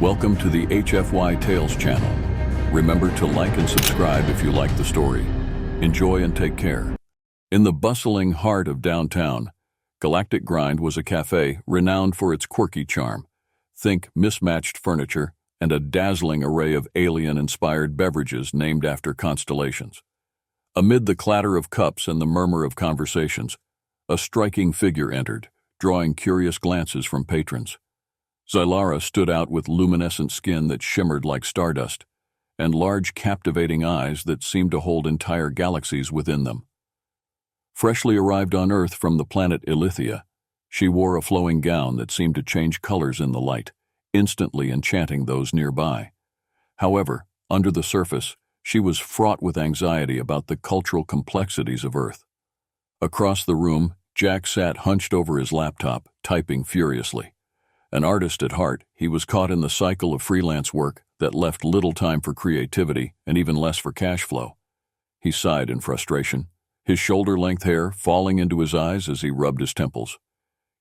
Welcome to the HFYTales channel. Remember to like and subscribe if you like the story. Enjoy and take care. In the bustling heart of downtown, Galactic Grind was a cafe renowned for its quirky charm. Think mismatched furniture and a dazzling array of alien-inspired beverages named after constellations. Amid the clatter of cups and the murmur of conversations, a striking figure entered, drawing curious glances from patrons. Zylara stood out with luminescent skin that shimmered like stardust, and large captivating eyes that seemed to hold entire galaxies within them. Freshly arrived on Earth from the planet Althia, she wore a flowing gown that seemed to change colors in the light, instantly enchanting those nearby. However, under the surface, she was fraught with anxiety about the cultural complexities of Earth. Across the room, Jack sat hunched over his laptop, typing furiously. An artist at heart, he was caught in the cycle of freelance work that left little time for creativity and even less for cash flow. He sighed in frustration, his shoulder-length hair falling into his eyes as he rubbed his temples.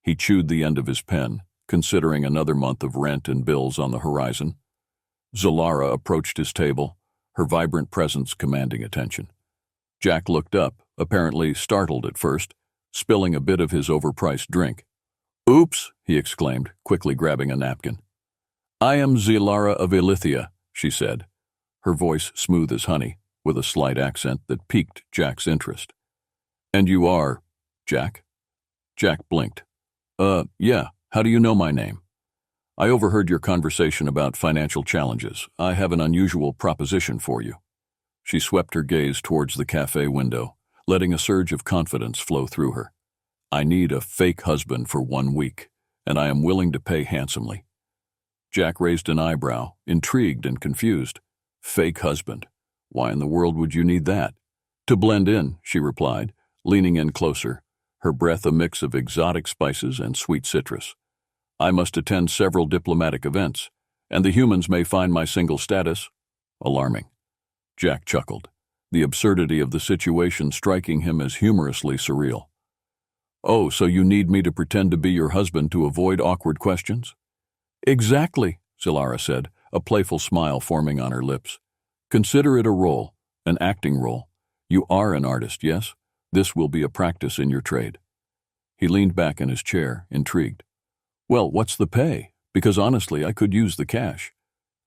He chewed the end of his pen, considering another month of rent and bills on the horizon. Zylara approached his table, her vibrant presence commanding attention. Jack looked up, apparently startled at first, spilling a bit of his overpriced drink. "Oops," he exclaimed, quickly grabbing a napkin. "I am Zylara of Althia," she said, her voice smooth as honey, with a slight accent that piqued Jack's interest. "And you are Jack?" Jack blinked. Yeah, how do you know my name?" "I overheard your conversation about financial challenges. I have an unusual proposition for you." She swept her gaze towards the cafe window, letting a surge of confidence flow through her. "I need a fake husband for 1 week, and I am willing to pay handsomely." Jack raised an eyebrow, intrigued and confused. "Fake husband? Why in the world would you need that?" "To blend in," she replied, leaning in closer, her breath a mix of exotic spices and sweet citrus. "I must attend several diplomatic events, and the humans may find my single status alarming." Jack chuckled, the absurdity of the situation striking him as humorously surreal. "Oh, so you need me to pretend to be your husband to avoid awkward questions?" "Exactly," Zylara said, a playful smile forming on her lips. "Consider it a role, an acting role. You are an artist, yes? This will be a practice in your trade." He leaned back in his chair, intrigued. "Well, what's the pay? Because honestly, I could use the cash."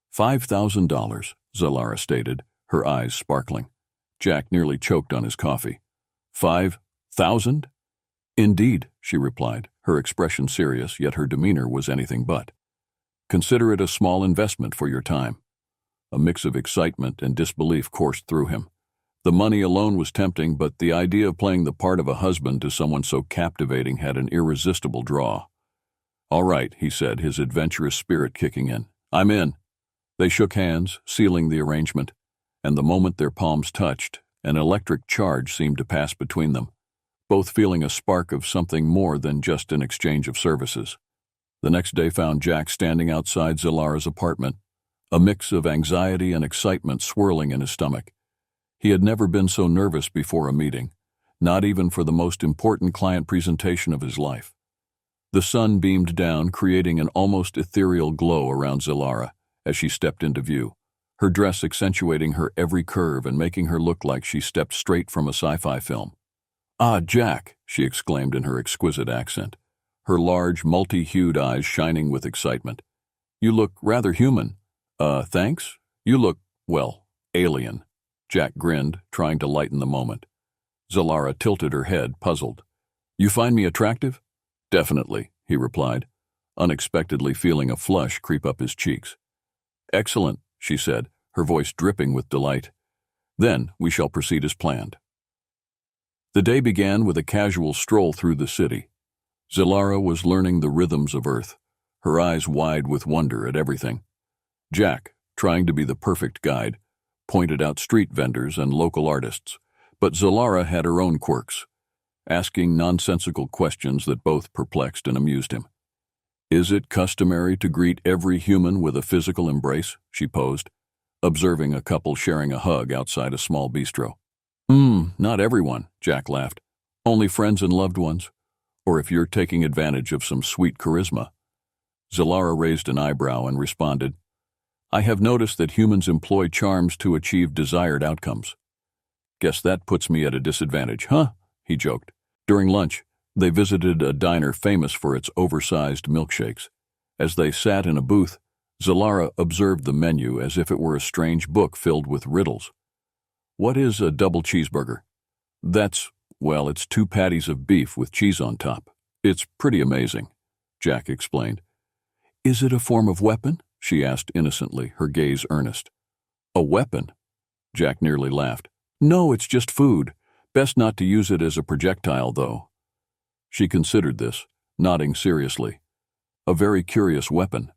$5,000, Zylara stated, her eyes sparkling. Jack nearly choked on his coffee. "5,000? "Indeed," she replied, her expression serious, yet her demeanor was anything but. "Consider it a small investment for your time." A mix of excitement and disbelief coursed through him. The money alone was tempting, but the idea of playing the part of a husband to someone so captivating had an irresistible draw. "All right," he said, his adventurous spirit kicking in. "I'm in." They shook hands, sealing the arrangement, and the moment their palms touched, an electric charge seemed to pass between them, both feeling a spark of something more than just an exchange of services. The next day found Jack standing outside Zylara's apartment, a mix of anxiety and excitement swirling in his stomach. He had never been so nervous before a meeting, not even for the most important client presentation of his life. The sun beamed down, creating an almost ethereal glow around Zylara as she stepped into view, her dress accentuating her every curve and making her look like she stepped straight from a sci-fi film. "Ah, Jack," she exclaimed in her exquisite accent, her large, multi-hued eyes shining with excitement. "You look rather human." Thanks? You look, well, alien." Jack grinned, trying to lighten the moment. Zylara tilted her head, puzzled. "You find me attractive?" "Definitely," he replied, unexpectedly feeling a flush creep up his cheeks. "Excellent," she said, her voice dripping with delight. "Then we shall proceed as planned." The day began with a casual stroll through the city. Zylara was learning the rhythms of Earth, her eyes wide with wonder at everything. Jack, trying to be the perfect guide, pointed out street vendors and local artists, but Zylara had her own quirks, asking nonsensical questions that both perplexed and amused him. "Is it customary to greet every human with a physical embrace?" she posed, observing a couple sharing a hug outside a small bistro. Not everyone," Jack laughed. "Only friends and loved ones. Or if you're taking advantage of some sweet charisma." Zalara raised an eyebrow and responded, I have noticed that humans employ charms to achieve desired outcomes. Guess that puts me at a disadvantage, huh? He joked. During lunch, they visited a diner famous for its oversized milkshakes. As they sat in a booth, Zalara observed the menu as if it were a strange book filled with riddles. What is a double cheeseburger? Well, it's 2 patties of beef with cheese on top. It's pretty amazing, Jack explained. Is it a form of weapon? She asked innocently, her gaze earnest. A weapon? Jack nearly laughed. No, it's just food. Best not to use it as a projectile, though. She considered this, nodding seriously. A very curious weapon.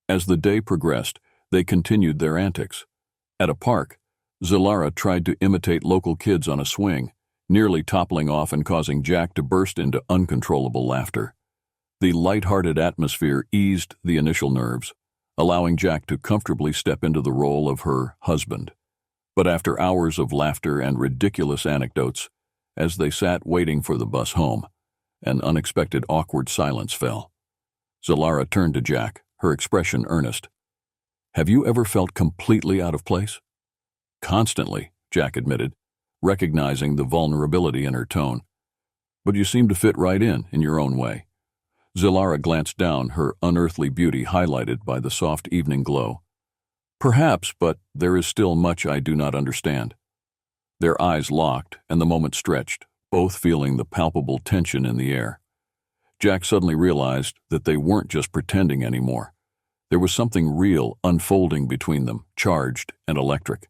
As the day progressed, they continued their antics. At a park, Zalara tried to imitate local kids on a swing, nearly toppling off and causing Jack to burst into uncontrollable laughter. The light-hearted atmosphere eased the initial nerves, allowing Jack to comfortably step into the role of her husband. But after hours of laughter and ridiculous anecdotes, as they sat waiting for the bus home, an unexpected awkward silence fell. Zalara turned to Jack, her expression earnest. Have you ever felt completely out of place? Constantly, Jack admitted, recognizing the vulnerability in her tone. But you seem to fit right in your own way. Zalara glanced down, her unearthly beauty highlighted by the soft evening glow. Perhaps, but there is still much I do not understand. Their eyes locked, and the moment stretched, both feeling the palpable tension in the air. Jack suddenly realized that they weren't just pretending anymore. There was something real unfolding between them, charged and electric.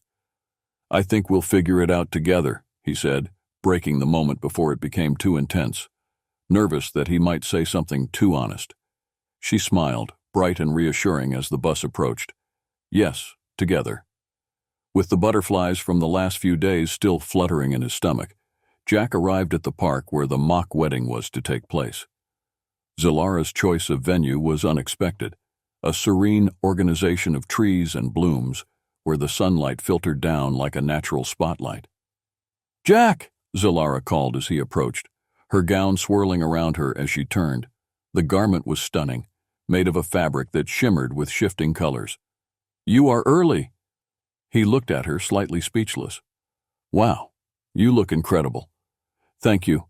I think we'll figure it out together, he said, breaking the moment before it became too intense, nervous that he might say something too honest. She smiled, bright and reassuring as the bus approached. Yes, together. With the butterflies from the last few days still fluttering in his stomach, Jack arrived at the park where the mock wedding was to take place. Zalara's choice of venue was unexpected, a serene organization of trees and blooms where the sunlight filtered down like a natural spotlight. Jack! Zalara called as he approached, her gown swirling around her as she turned. The garment was stunning, made of a fabric that shimmered with shifting colors. You are early. He looked at her, slightly speechless. Wow, you look incredible. Thank you.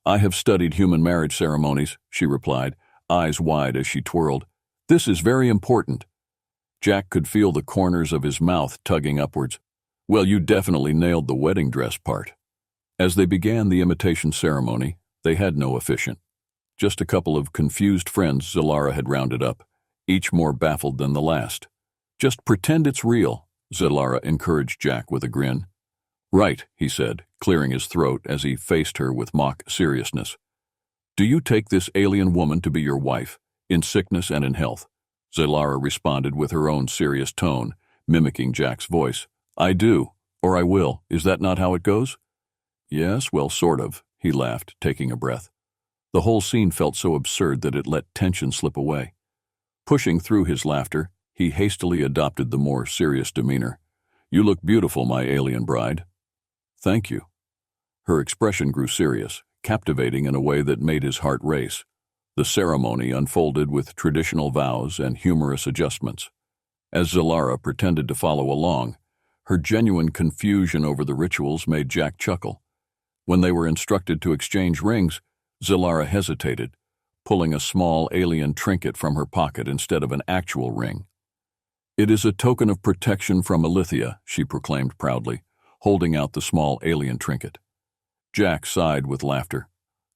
I have studied human marriage ceremonies, she replied, eyes wide as she twirled. This is very important. Jack could feel the corners of his mouth tugging upwards. Well, you definitely nailed the wedding dress part. As they began the imitation ceremony, they had no officiant. Just a couple of confused friends Zalara had rounded up, each more baffled than the last. Just pretend it's real, Zalara encouraged Jack with a grin. Right, he said, clearing his throat as he faced her with mock seriousness. Do you take this alien woman to be your wife, in sickness and in health? Zalara responded with her own serious tone, mimicking Jack's voice. I do, or I will. Is that not how it goes? Yes, well, sort of, he laughed, taking a breath. The whole scene felt so absurd that it let tension slip away. Pushing through his laughter, he hastily adopted the more serious demeanor. You look beautiful, my alien bride. Thank you. Her expression grew serious, captivating in a way that made his heart race. The ceremony unfolded with traditional vows and humorous adjustments. As Zalara pretended to follow along, her genuine confusion over the rituals made Jack chuckle. When they were instructed to exchange rings, Zalara hesitated, pulling a small alien trinket from her pocket instead of an actual ring. It is a token of protection from Althia, she proclaimed proudly, holding out the small alien trinket. Jack sighed with laughter.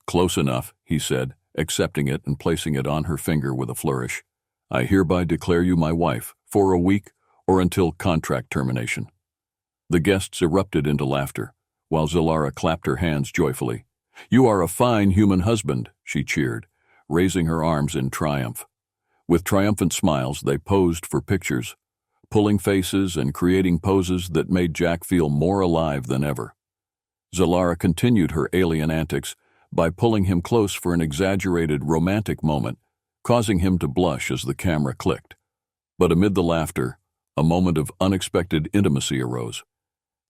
Close enough, he said, accepting it and placing it on her finger with a flourish. I hereby declare you my wife, for a week or until contract termination. The guests erupted into laughter, while Zalara clapped her hands joyfully. You are a fine human husband, she cheered, raising her arms in triumph. With triumphant smiles, they posed for pictures, pulling faces and creating poses that made Jack feel more alive than ever. Zalara continued her alien antics by pulling him close for an exaggerated romantic moment, causing him to blush as the camera clicked. But amid the laughter, a moment of unexpected intimacy arose.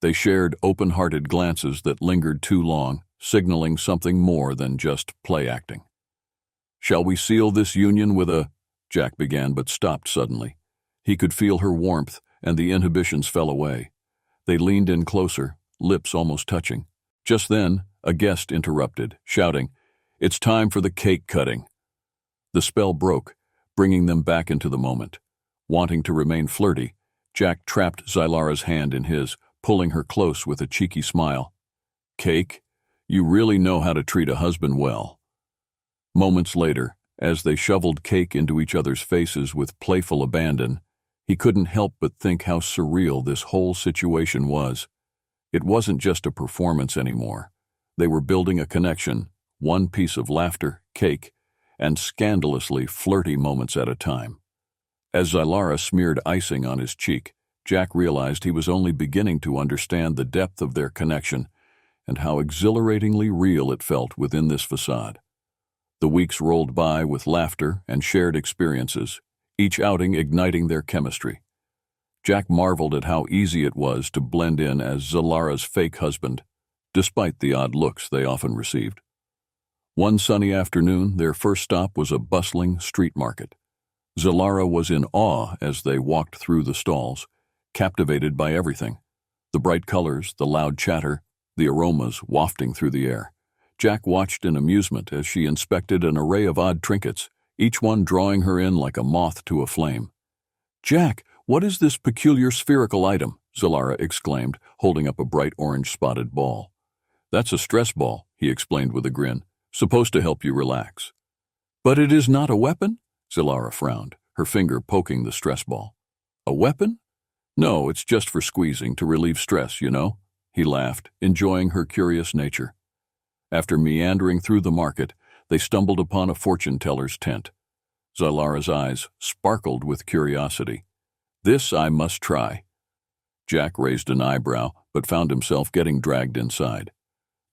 They shared open-hearted glances that lingered too long, signaling something more than just play acting. Shall we seal this union with a... Jack began but stopped suddenly. He could feel her warmth, and the inhibitions fell away. They leaned in closer, lips almost touching. Just then, a guest interrupted, shouting, "It's time for the cake cutting." The spell broke, bringing them back into the moment. Wanting to remain flirty, Jack trapped Xylara's hand in his, pulling her close with a cheeky smile. "Cake? You really know how to treat a husband well." Moments later, as they shoveled cake into each other's faces with playful abandon, he couldn't help but think how surreal this whole situation was. It wasn't just a performance anymore. They were building a connection, one piece of laughter, cake, and scandalously flirty moments at a time. As Xylara smeared icing on his cheek, Jack realized he was only beginning to understand the depth of their connection and how exhilaratingly real it felt within this facade. The weeks rolled by with laughter and shared experiences, each outing igniting their chemistry. Jack marveled at how easy it was to blend in as Xylara's fake husband, despite the odd looks they often received. One sunny afternoon, their first stop was a bustling street market. Xylara was in awe as they walked through the stalls, captivated by everything. The bright colors, the loud chatter, the aromas wafting through the air. Jack watched in amusement as she inspected an array of odd trinkets, each one drawing her in like a moth to a flame. "Jack, what is this peculiar spherical item?" Xylara exclaimed, holding up a bright orange-spotted ball. "That's a stress ball," he explained with a grin. "Supposed to help you relax." "But it is not a weapon?" Xylara frowned, her finger poking the stress ball. "A weapon? No, it's just for squeezing to relieve stress, you know." He laughed, enjoying her curious nature. After meandering through the market, they stumbled upon a fortune-teller's tent. Xylara's eyes sparkled with curiosity. "This I must try." Jack raised an eyebrow, but found himself getting dragged inside.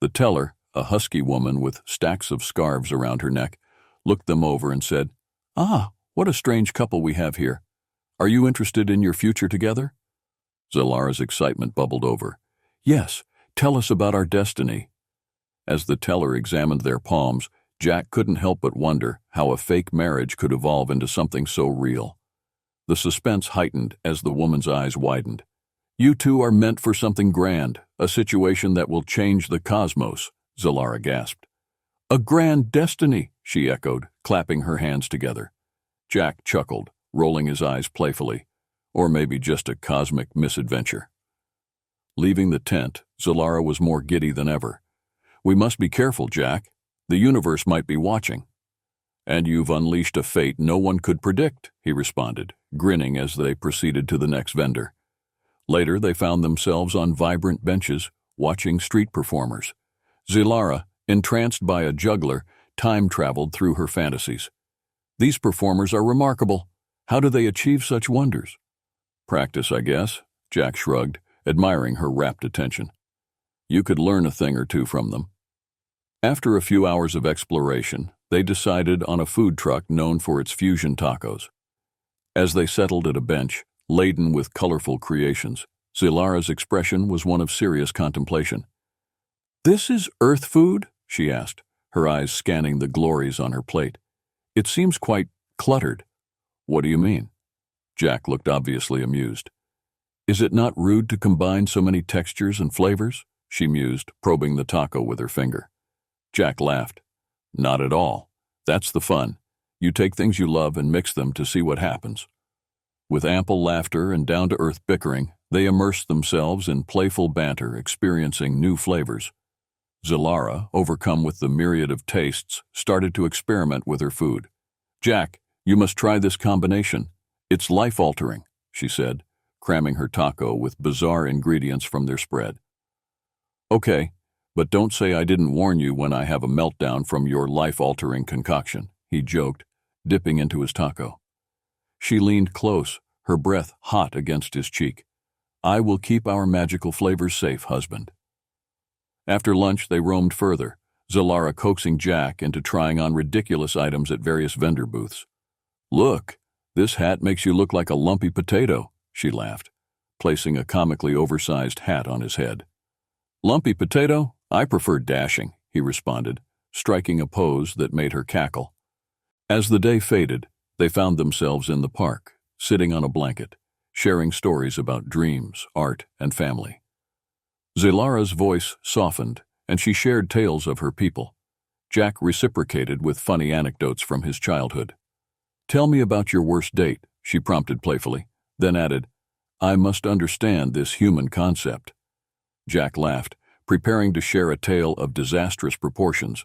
The teller, a husky woman with stacks of scarves around her neck, looked them over and said, "Ah, what a strange couple we have here. Are you interested in your future together?" Xylara's excitement bubbled over. "Yes, tell us about our destiny." As the teller examined their palms, Jack couldn't help but wonder how a fake marriage could evolve into something so real. The suspense heightened as the woman's eyes widened. "You two are meant for something grand, a situation that will change the cosmos," Xylara gasped. "A grand destiny," she echoed, clapping her hands together. Jack chuckled, rolling his eyes playfully. Or maybe just a cosmic misadventure. Leaving the tent, Xylara was more giddy than ever. "We must be careful, Jack. The universe might be watching." "And you've unleashed a fate no one could predict," he responded, grinning as they proceeded to the next vendor. Later, they found themselves on vibrant benches, watching street performers. Xylara, entranced by a juggler, time-traveled through her fantasies. "These performers are remarkable. How do they achieve such wonders?" "Practice, I guess," Jack shrugged, admiring her rapt attention. "You could learn a thing or two from them." After a few hours of exploration, they decided on a food truck known for its fusion tacos. As they settled at a bench, laden with colorful creations, Xylara's expression was one of serious contemplation. "This is Earth food?" she asked, her eyes scanning the glories on her plate. "It seems quite cluttered." "What do you mean?" Jack looked obviously amused. "Is it not rude to combine so many textures and flavors?" she mused, probing the taco with her finger. Jack laughed. "Not at all. That's the fun. You take things you love and mix them to see what happens." With ample laughter and down-to-earth bickering, they immersed themselves in playful banter, experiencing new flavors. Xylara, overcome with the myriad of tastes, started to experiment with her food. "Jack, you must try this combination. It's life-altering," she said, cramming her taco with bizarre ingredients from their spread. "Okay, but don't say I didn't warn you when I have a meltdown from your life-altering concoction," he joked, dipping into his taco. She leaned close, her breath hot against his cheek. "I will keep our magical flavors safe, husband." After lunch, they roamed further, Xylara coaxing Jack into trying on ridiculous items at various vendor booths. "Look, this hat makes you look like a lumpy potato," she laughed, placing a comically oversized hat on his head. "Lumpy potato? I prefer dashing," he responded, striking a pose that made her cackle. As the day faded, They found themselves in the park, sitting on a blanket, sharing stories about dreams, art, and family. Zilara's voice softened, and she shared tales of her people. Jack reciprocated with funny anecdotes from his childhood. "Tell me about your worst date," she prompted playfully, then added, "I must understand this human concept." Jack laughed, preparing to share a tale of disastrous proportions,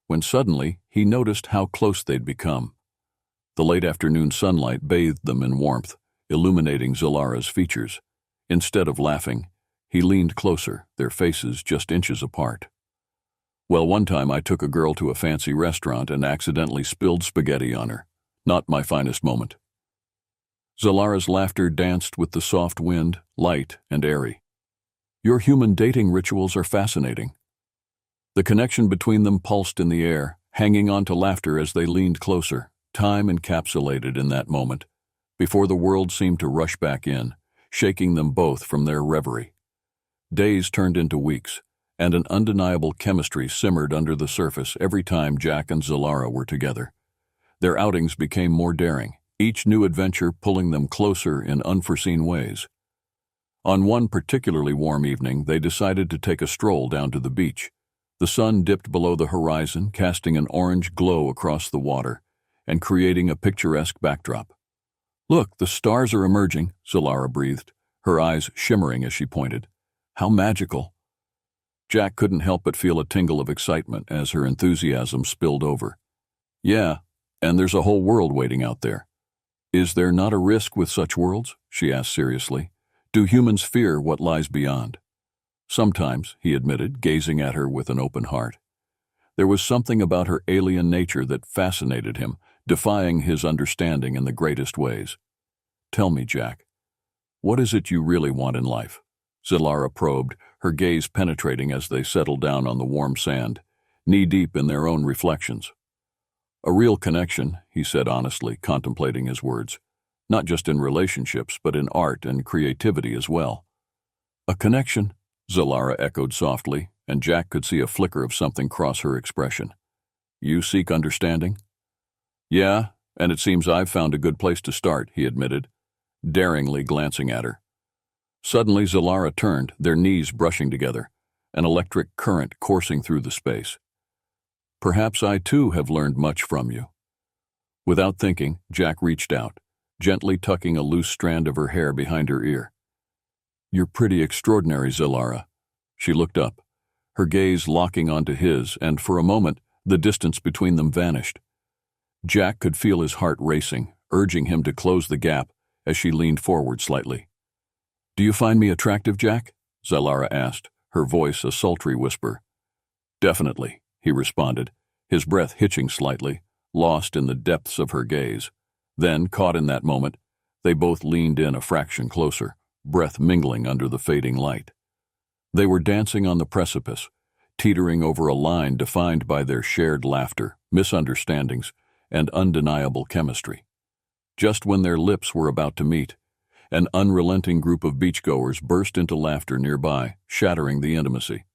when suddenly he noticed how close they'd become. The late afternoon sunlight bathed them in warmth, illuminating Zilara's features. Instead of laughing, he leaned closer, their faces just inches apart. "Well, one time I took a girl to a fancy restaurant and accidentally spilled spaghetti on her. Not my finest moment." Zilara's laughter danced with the soft wind, light and airy. "Your human dating rituals are fascinating." The connection between them pulsed in the air, hanging on to laughter as they leaned closer, time encapsulated in that moment, before the world seemed to rush back in, shaking them both from their reverie. Days turned into weeks, and an undeniable chemistry simmered under the surface every time Jack and Zilara were together. Their outings became more daring, each new adventure pulling them closer in unforeseen ways. On one particularly warm evening, they decided to take a stroll down to the beach. The sun dipped below the horizon, casting an orange glow across the water and creating a picturesque backdrop. "Look, the stars are emerging," Zilara breathed, her eyes shimmering as she pointed. "How magical." Jack couldn't help but feel a tingle of excitement as her enthusiasm spilled over. "Yeah, and there's a whole world waiting out there." "Is there not a risk with such worlds?" she asked seriously. "Do humans fear what lies beyond?" "Sometimes," he admitted, gazing at her with an open heart. There was something about her alien nature that fascinated him, defying his understanding in the greatest ways. "Tell me, Jack, what is it you really want in life?" Zilara probed, her gaze penetrating as they settled down on the warm sand, knee-deep in their own reflections. "A real connection," he said honestly, contemplating his words. "Not just in relationships, but in art and creativity as well." "A connection?" Zilara echoed softly, and Jack could see a flicker of something cross her expression. "You seek understanding?" "Yeah, and it seems I've found a good place to start," he admitted, daringly glancing at her. Suddenly Zilara turned, their knees brushing together, an electric current coursing through the space. "Perhaps I too have learned much from you." Without thinking, Jack reached out, gently tucking a loose strand of her hair behind her ear. "You're pretty extraordinary, Zilara." She looked up, her gaze locking onto his, and for a moment, the distance between them vanished. Jack could feel his heart racing, urging him to close the gap as she leaned forward slightly. "Do you find me attractive, Jack?" Zilara asked, her voice a sultry whisper. "Definitely," he responded, his breath hitching slightly, lost in the depths of her gaze. Then, caught in that moment, they both leaned in a fraction closer, breath mingling under the fading light. They were dancing on the precipice, teetering over a line defined by their shared laughter, misunderstandings, and undeniable chemistry. Just when their lips were about to meet, an unrelenting group of beachgoers burst into laughter nearby, shattering the intimacy.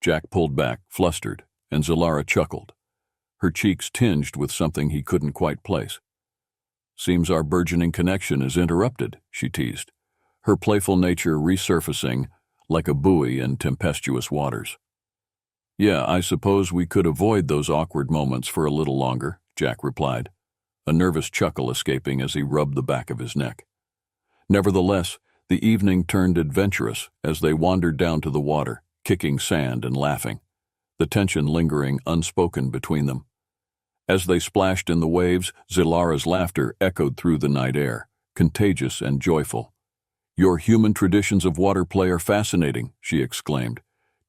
Jack pulled back, flustered, and Zilara chuckled, her cheeks tinged with something he couldn't quite place. "Seems our burgeoning connection is interrupted," she teased, her playful nature resurfacing like a buoy in tempestuous waters. "Yeah, I suppose we could avoid those awkward moments for a little longer," Jack replied, a nervous chuckle escaping as he rubbed the back of his neck. Nevertheless, the evening turned adventurous as they wandered down to the water, kicking sand and laughing, the tension lingering unspoken between them. As they splashed in the waves, Zilara's laughter echoed through the night air, contagious and joyful. "Your human traditions of water play are fascinating," she exclaimed,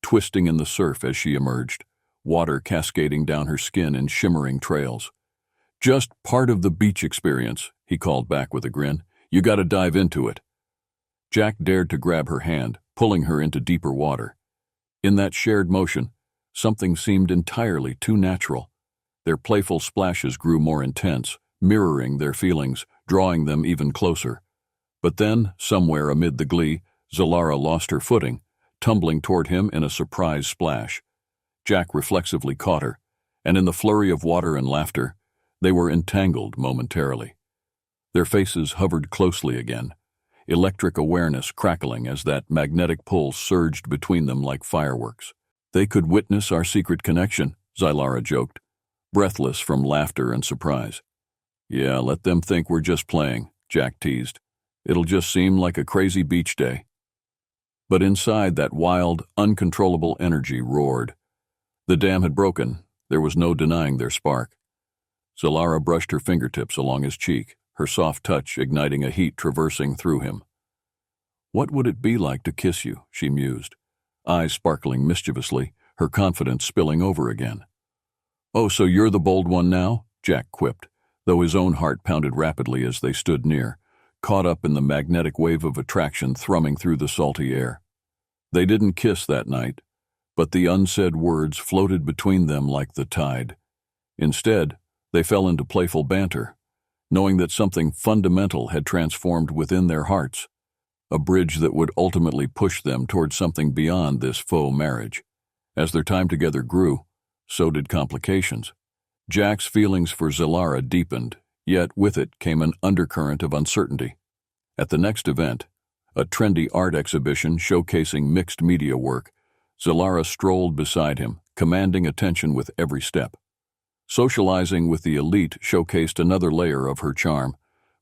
twisting in the surf as she emerged, water cascading down her skin in shimmering trails. "Just part of the beach experience," he called back with a grin. "You gotta dive into it." Jack dared to grab her hand, pulling her into deeper water. In that shared motion, something seemed entirely too natural. Their playful splashes grew more intense, mirroring their feelings, drawing them even closer. But then, somewhere amid the glee, Zilara lost her footing, tumbling toward him in a surprise splash. Jack reflexively caught her, and in the flurry of water and laughter, They were entangled momentarily. Their faces hovered closely again, electric awareness crackling as that magnetic pull surged between them like fireworks. They could witness our secret connection, Zylara joked, breathless from laughter and surprise. Yeah, let them think we're just playing, Jack teased. It'll just seem like a crazy beach day. But inside, that wild, uncontrollable energy roared. The dam had broken. There was no denying their spark. Zylara brushed her fingertips along his cheek, her soft touch igniting a heat traversing through him. What would it be like to kiss you, she mused, eyes sparkling mischievously, her confidence spilling over again. Oh, so you're the bold one now? Jack quipped, though his own heart pounded rapidly as they stood near, caught up in the magnetic wave of attraction thrumming through the salty air. They didn't kiss that night, but the unsaid words floated between them like the tide. Instead, they fell into playful banter, knowing that something fundamental had transformed within their hearts, a bridge that would ultimately push them towards something beyond this faux marriage. As their time together grew, so did complications. Jack's feelings for Zylara deepened, yet with it came an undercurrent of uncertainty. At the next event, a trendy art exhibition showcasing mixed media work, Zylara strolled beside him, commanding attention with every step. Socializing with the elite showcased another layer of her charm,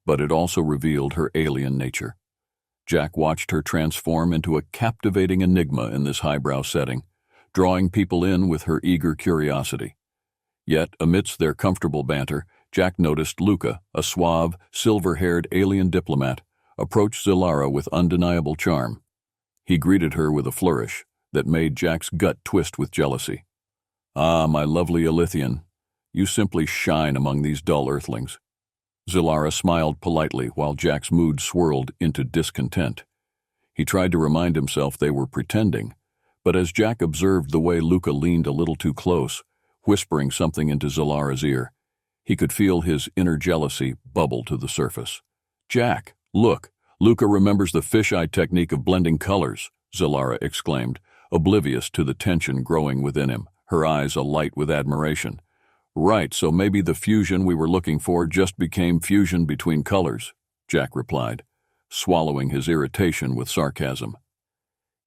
but it also revealed her alien nature. Jack watched her transform into a captivating enigma in this highbrow setting, drawing people in with her eager curiosity. Yet, amidst their comfortable banter, Jack noticed Luca, a suave, silver-haired alien diplomat, approach Zylara with undeniable charm. He greeted her with a flourish that made Jack's gut twist with jealousy. Ah, my lovely Althia, you simply shine among these dull earthlings. Zylara smiled politely while Jack's mood swirled into discontent. He tried to remind himself they were pretending, but as Jack observed the way Luca leaned a little too close, whispering something into Zylara's ear, he could feel his inner jealousy bubble to the surface. Jack, look, Luca remembers the fisheye technique of blending colors, Zylara exclaimed, oblivious to the tension growing within him, her eyes alight with admiration. Right, so maybe the fusion we were looking for just became fusion between colors, Jack replied, swallowing his irritation with sarcasm.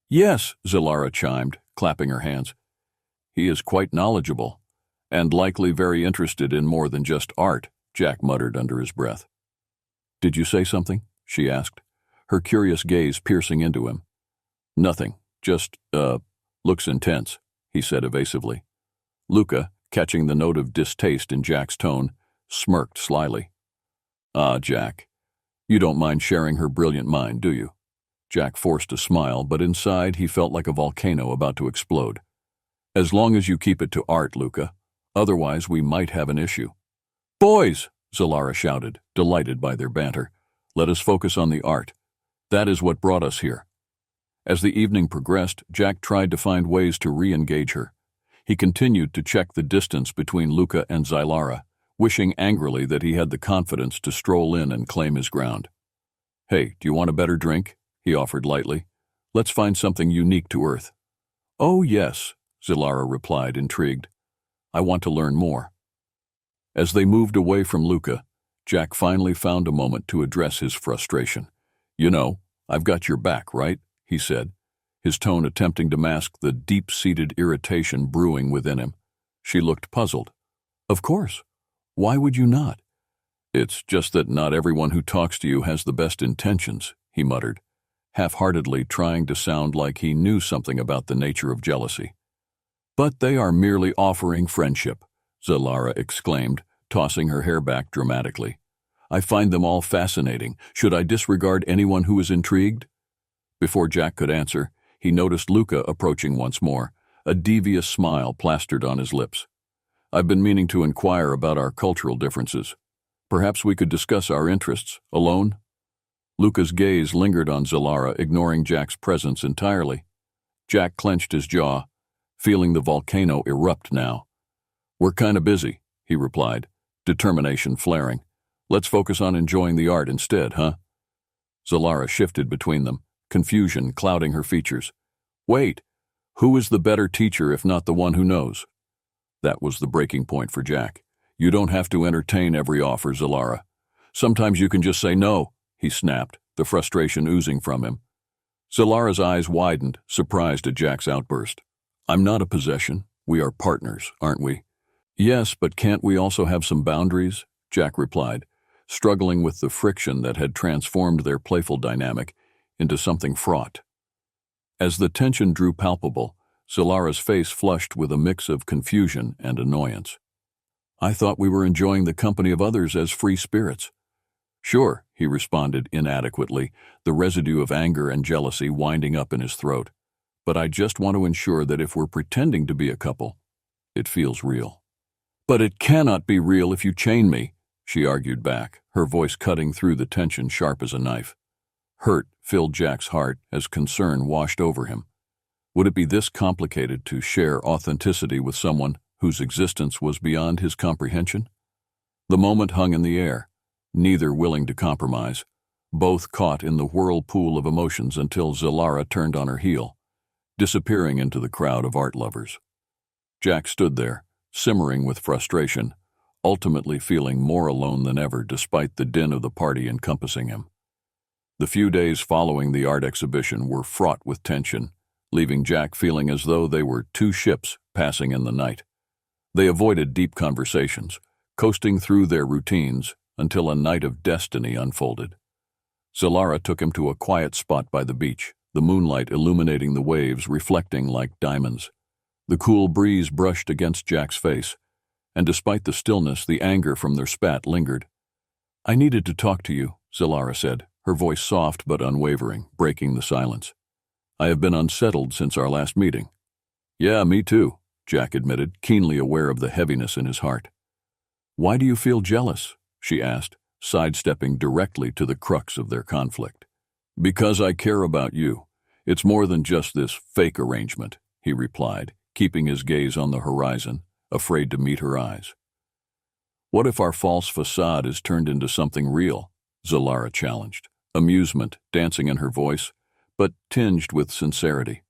Yes, Zylara chimed, clapping her hands. He is quite knowledgeable, and likely very interested in more than just art, Jack muttered under his breath. Did you say something? She asked, her curious gaze piercing into him. Nothing, just, looks intense, he said evasively. Luca, catching the note of distaste in Jack's tone, smirked slyly. Ah, Jack, you don't mind sharing her brilliant mind, do you? Jack forced a smile, but inside he felt like a volcano about to explode. As long as you keep it to art, Luca. Otherwise, we might have an issue. Boys, Zylara shouted, delighted by their banter. Let us focus on the art. That is what brought us here. As the evening progressed, Jack tried to find ways to re-engage her. He continued to check the distance between Luca and Zylara, wishing angrily that he had the confidence to stroll in and claim his ground. Hey, do you want a better drink? He offered lightly. Let's find something unique to Earth. Oh, yes, Zylara replied, intrigued. I want to learn more. As they moved away from Luca, Jack finally found a moment to address his frustration. You know, I've got your back, right? He said, his tone attempting to mask the deep-seated irritation brewing within him. She looked puzzled. Of course. Why would you not? It's just that not everyone who talks to you has the best intentions, he muttered, half-heartedly trying to sound like he knew something about the nature of jealousy. But they are merely offering friendship, Zylara exclaimed, tossing her hair back dramatically. I find them all fascinating. Should I disregard anyone who is intrigued? Before Jack could answer, he noticed Luca approaching once more, a devious smile plastered on his lips. I've been meaning to inquire about our cultural differences. Perhaps we could discuss our interests, alone? Luca's gaze lingered on Zylara, ignoring Jack's presence entirely. Jack clenched his jaw, feeling the volcano erupt now. We're kinda busy, he replied, determination flaring. Let's focus on enjoying the art instead, huh? Zylara shifted between them, confusion clouding her features. Wait, who is the better teacher if not the one who knows? That was the breaking point for Jack. You don't have to entertain every offer, Zalara. Sometimes you can just say no, he snapped, the frustration oozing from him. Zalara's eyes widened, surprised at Jack's outburst. I'm not a possession. We are partners, aren't we? Yes, but can't we also have some boundaries? Jack replied, struggling with the friction that had transformed their playful dynamic into something fraught. As the tension drew palpable, Zalara's face flushed with a mix of confusion and annoyance. I thought we were enjoying the company of others as free spirits. Sure, he responded inadequately, the residue of anger and jealousy winding up in his throat. But I just want to ensure that if we're pretending to be a couple, it feels real. But it cannot be real if you chain me, she argued back, her voice cutting through the tension sharp as a knife. Hurt filled Jack's heart as concern washed over him. Would it be this complicated to share authenticity with someone whose existence was beyond his comprehension? The moment hung in the air, neither willing to compromise, both caught in the whirlpool of emotions until Zalara turned on her heel, disappearing into the crowd of art lovers. Jack stood there, simmering with frustration, ultimately feeling more alone than ever despite the din of the party encompassing him. The few days following the art exhibition were fraught with tension, leaving Jack feeling as though they were two ships passing in the night. They avoided deep conversations, coasting through their routines until a night of destiny unfolded. Zalara took him to a quiet spot by the beach, the moonlight illuminating the waves reflecting like diamonds. The cool breeze brushed against Jack's face, and despite the stillness, the anger from their spat lingered. I needed to talk to you, Zalara said, her voice soft but unwavering, breaking the silence. I have been unsettled since our last meeting. Yeah, me too, Jack admitted, keenly aware of the heaviness in his heart. Why do you feel jealous? She asked, sidestepping directly to the crux of their conflict. Because I care about you. It's more than just this fake arrangement, he replied, keeping his gaze on the horizon, afraid to meet her eyes. What if our false facade is turned into something real? Zalara challenged, amusement dancing in her voice, but tinged with sincerity.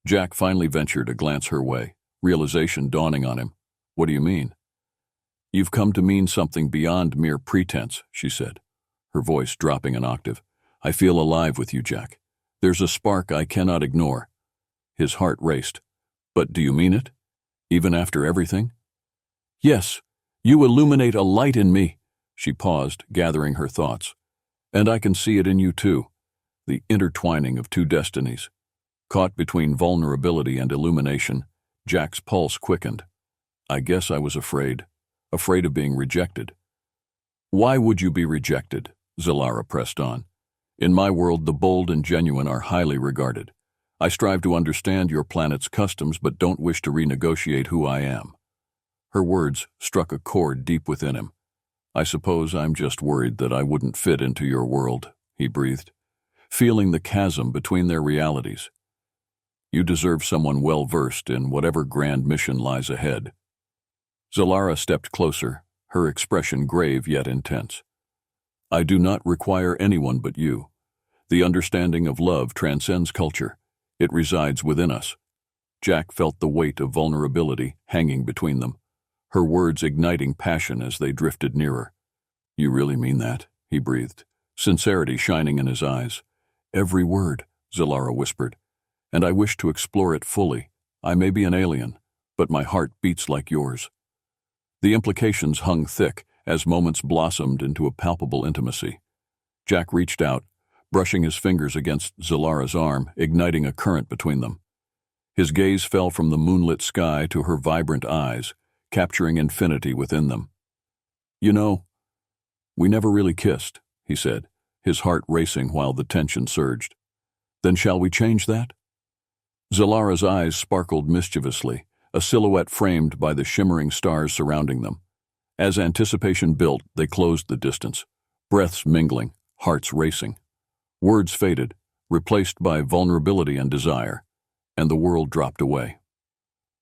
Jack finally ventured a glance her way, realization dawning on him. What do you mean? You've come to mean something beyond mere pretense, she said, her voice dropping an octave. I feel alive with you, Jack. There's a spark I cannot ignore. His heart raced. But do you mean it? Even after everything? Yes, you illuminate a light in me. She paused, gathering her thoughts. And I can see it in you too, the intertwining of two destinies. Caught between vulnerability and illumination, Jack's pulse quickened. I guess I was afraid of being rejected. Why would you be rejected? Zalara pressed on. In my world, the bold and genuine are highly regarded. I strive to understand your planet's customs but don't wish to renegotiate who I am. Her words struck a chord deep within him. I suppose I'm just worried that I wouldn't fit into your world, he breathed, feeling the chasm between their realities. You deserve someone well-versed in whatever grand mission lies ahead. Zalara stepped closer, her expression grave yet intense. I do not require anyone but you. The understanding of love transcends culture. It resides within us. Jack felt the weight of vulnerability hanging between them, her words igniting passion as they drifted nearer. You really mean that? He breathed, sincerity shining in his eyes. Every word, Zalara whispered. And I wish to explore it fully. I may be an alien, but my heart beats like yours. The implications hung thick as moments blossomed into a palpable intimacy. Jack reached out, brushing his fingers against Zalara's arm, igniting a current between them. His gaze fell from the moonlit sky to her vibrant eyes, capturing infinity within them. You know, we never really kissed, he said, his heart racing while the tension surged. Then shall we change that? Zalara's eyes sparkled mischievously, a silhouette framed by the shimmering stars surrounding them. As anticipation built, they closed the distance, breaths mingling, hearts racing. Words faded, replaced by vulnerability and desire, and the world dropped away.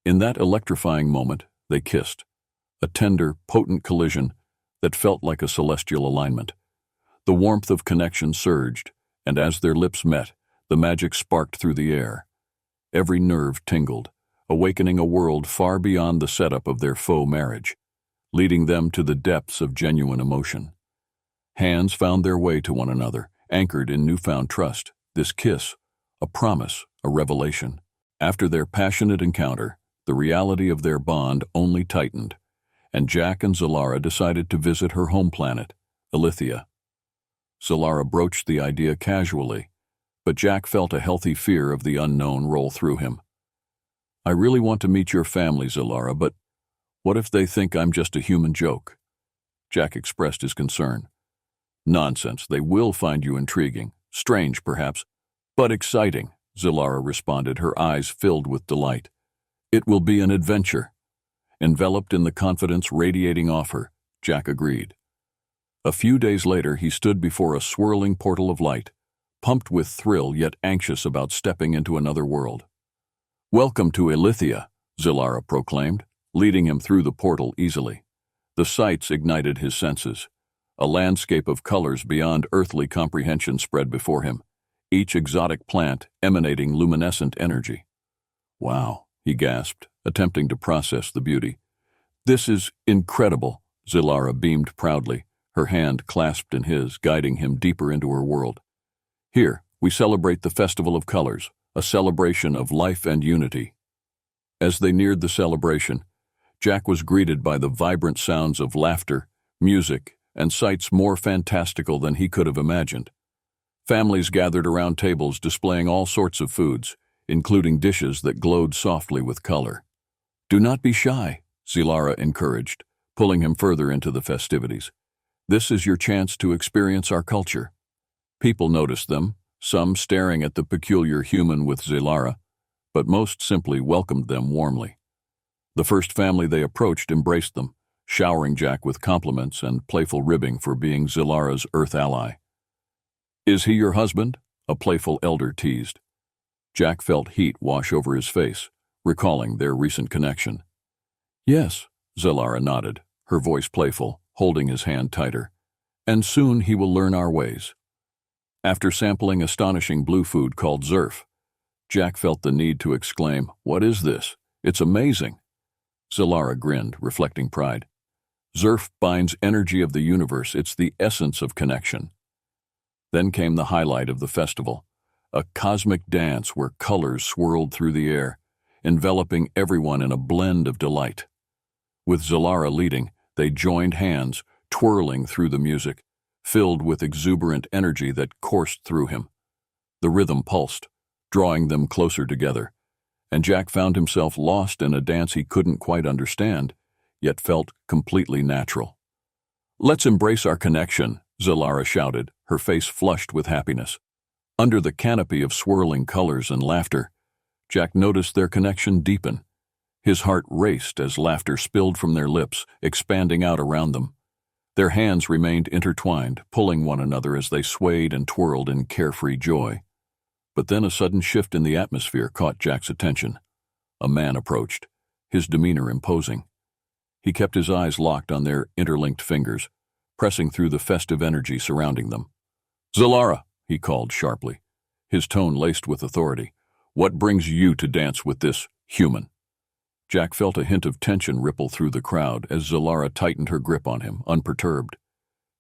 In that electrifying moment, they kissed, a tender, potent collision that felt like a celestial alignment. The warmth of connection surged, and as their lips met, the magic sparked through the air. Every nerve tingled, awakening a world far beyond the setup of their faux marriage. leading them to the depths of genuine emotion. Hands found their way to one another, anchored in newfound trust. This kiss, a promise, a revelation. After their passionate encounter, the reality of their bond only tightened, and Jack and Zalara decided to visit her home planet, Althia. Zalara broached the idea casually, but Jack felt a healthy fear of the unknown roll through him. "I really want to meet your family, Zalara, but what if they think I'm just a human joke?" Jack expressed his concern. "Nonsense, they will find you intriguing, strange perhaps, but exciting," Zalara responded, her eyes filled with delight. "It will be an adventure." Enveloped in the confidence radiating off her, Jack agreed. A few days later, he stood before a swirling portal of light, pumped with thrill yet anxious about stepping into another world. "Welcome to Althia," Zalara proclaimed, leading him through the portal easily. The sights ignited his senses. A landscape of colors beyond earthly comprehension spread before him, each exotic plant emanating luminescent energy. "Wow," he gasped, attempting to process the beauty. "This is incredible," Zalara beamed proudly, her hand clasped in his, guiding him deeper into her world. "Here, we celebrate the Festival of Colors, a celebration of life and unity." As they neared the celebration, Jack was greeted by the vibrant sounds of laughter, music, and sights more fantastical than he could have imagined. Families gathered around tables displaying all sorts of foods, including dishes that glowed softly with color. "Do not be shy," Zalara encouraged, pulling him further into the festivities. "This is your chance to experience our culture." People noticed them, some staring at the peculiar human with Zalara, but most simply welcomed them warmly. The first family they approached embraced them, showering Jack with compliments and playful ribbing for being Zalara's Earth ally. "Is he your husband?" a playful elder teased. Jack felt heat wash over his face, recalling their recent connection. "Yes," Zalara nodded, her voice playful, holding his hand tighter. "And soon he will learn our ways." After sampling astonishing blue food called zurf, Jack felt the need to exclaim, "What is this? It's amazing." Zalara grinned, reflecting pride. "Zurf binds energy of the universe. It's the essence of connection." Then came the highlight of the festival, a cosmic dance where colors swirled through the air, enveloping everyone in a blend of delight. With Zalara leading, they joined hands, twirling through the music, filled with exuberant energy that coursed through him. The rhythm pulsed, drawing them closer together, and Jack found himself lost in a dance he couldn't quite understand, yet felt completely natural. "Let's embrace our connection," Zalara shouted, her face flushed with happiness. Under the canopy of swirling colors and laughter, Jack noticed their connection deepen. His heart raced as laughter spilled from their lips, expanding out around them. Their hands remained intertwined, pulling one another as they swayed and twirled in carefree joy. But then a sudden shift in the atmosphere caught Jack's attention. A man approached, his demeanor imposing. He kept his eyes locked on their interlinked fingers, pressing through the festive energy surrounding them. "Zalara," he called sharply, his tone laced with authority. "What brings you to dance with this human?" Jack felt a hint of tension ripple through the crowd as Zalara tightened her grip on him, unperturbed.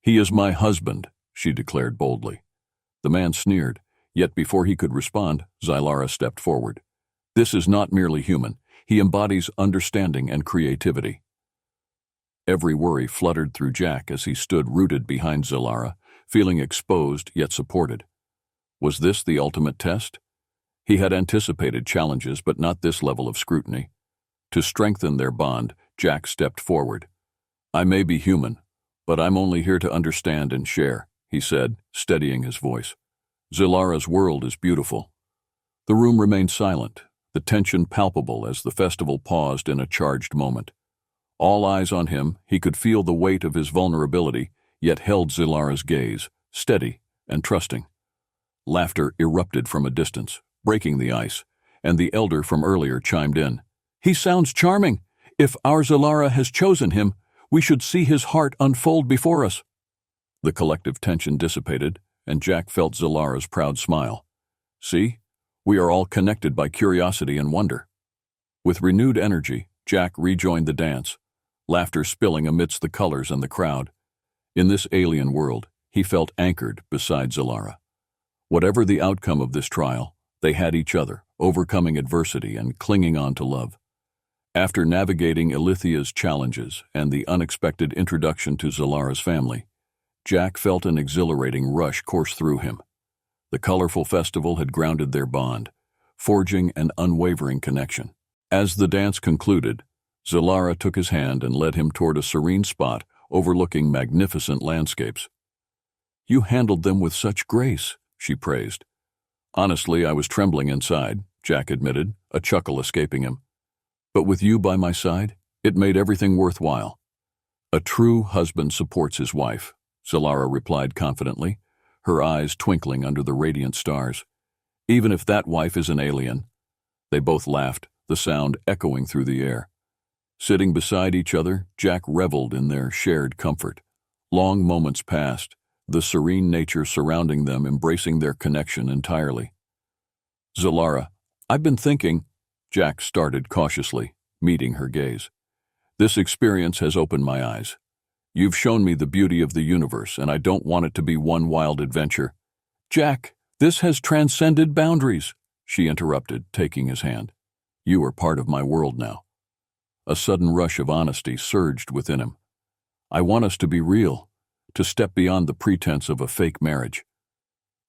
"He is my husband," she declared boldly. The man sneered, yet before he could respond, Zalara stepped forward. "This is not merely human. He embodies understanding and creativity." Every worry fluttered through Jack as he stood rooted behind Zalara, feeling exposed yet supported. Was this the ultimate test? He had anticipated challenges, but not this level of scrutiny. To strengthen their bond, Jack stepped forward. "I may be human, but I'm only here to understand and share," he said, steadying his voice. "Zalara's world is beautiful." The room remained silent, the tension palpable as the festival paused in a charged moment. All eyes on him, he could feel the weight of his vulnerability, yet held Zalara's gaze, steady and trusting. Laughter erupted from a distance, breaking the ice, and the elder from earlier chimed in. "He sounds charming. If our Zalara has chosen him, we should see his heart unfold before us." The collective tension dissipated, and Jack felt Zalara's proud smile. "See, we are all connected by curiosity and wonder." With renewed energy, Jack rejoined the dance, laughter spilling amidst the colors and the crowd. In this alien world, he felt anchored beside Zilara. Whatever the outcome of this trial, they had each other, overcoming adversity and clinging on to love. After navigating Althia's challenges and the unexpected introduction to Zilara's family, Jack felt an exhilarating rush course through him. The colorful festival had grounded their bond, forging an unwavering connection. As the dance concluded, Zilara took his hand and led him toward a serene spot overlooking magnificent landscapes. "You handled them with such grace," she praised. "Honestly, I was trembling inside," Jack admitted, a chuckle escaping him. "But with you by my side, it made everything worthwhile." "A true husband supports his wife," Zilara replied confidently, her eyes twinkling under the radiant stars. "Even if that wife is an alien." They both laughed, the sound echoing through the air. Sitting beside each other, Jack reveled in their shared comfort. Long moments passed, the serene nature surrounding them embracing their connection entirely. "Zilara, I've been thinking," Jack started cautiously, meeting her gaze. "This experience has opened my eyes. You've shown me the beauty of the universe, and I don't want it to be one wild adventure." "Jack, this has transcended boundaries," she interrupted, taking his hand. "You are part of my world now." A sudden rush of honesty surged within him. "I want us to be real, to step beyond the pretense of a fake marriage."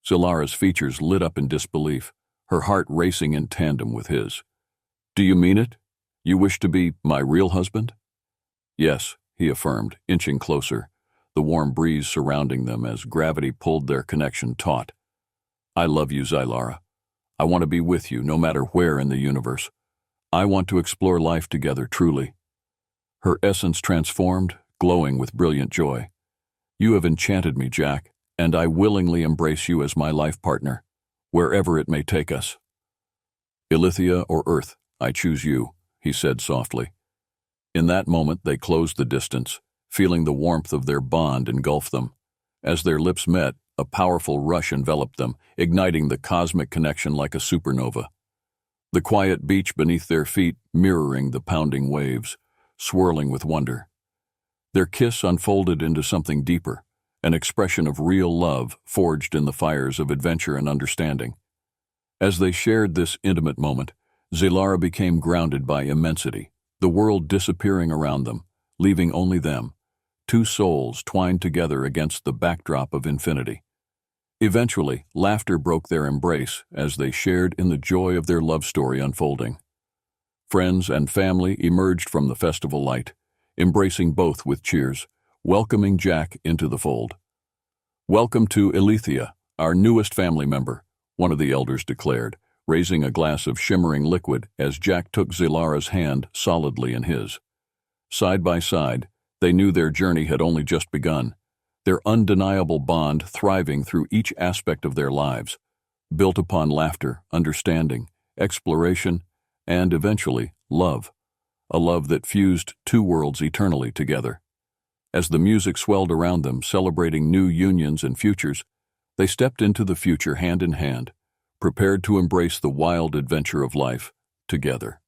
Zilara's features lit up in disbelief, her heart racing in tandem with his. "Do you mean it? You wish to be my real husband?" "Yes," he affirmed, inching closer, the warm breeze surrounding them as gravity pulled their connection taut. "I love you, Zilara. I want to be with you no matter where in the universe. I want to explore life together truly." Her essence transformed, glowing with brilliant joy. "You have enchanted me, Jack, and I willingly embrace you as my life partner, wherever it may take us." "Althia or Earth, I choose you," he said softly. In that moment they closed the distance, feeling the warmth of their bond engulf them. As their lips met, a powerful rush enveloped them, igniting the cosmic connection like a supernova. The quiet beach beneath their feet mirroring the pounding waves, swirling with wonder. Their kiss unfolded into something deeper, an expression of real love forged in the fires of adventure and understanding. As they shared this intimate moment, Zilara became grounded by immensity, the world disappearing around them, leaving only them, two souls twined together against the backdrop of infinity. Eventually, laughter broke their embrace as they shared in the joy of their love story unfolding. Friends and family emerged from the festival light, embracing both with cheers, welcoming Jack into the fold. "Welcome to Althia, our newest family member," one of the elders declared, raising a glass of shimmering liquid as Jack took Zilara's hand solidly in his. Side by side, they knew their journey had only just begun, their undeniable bond thriving through each aspect of their lives, built upon laughter, understanding, exploration, and eventually, love, a love that fused two worlds eternally together. As the music swelled around them, celebrating new unions and futures, they stepped into the future hand in hand, prepared to embrace the wild adventure of life together.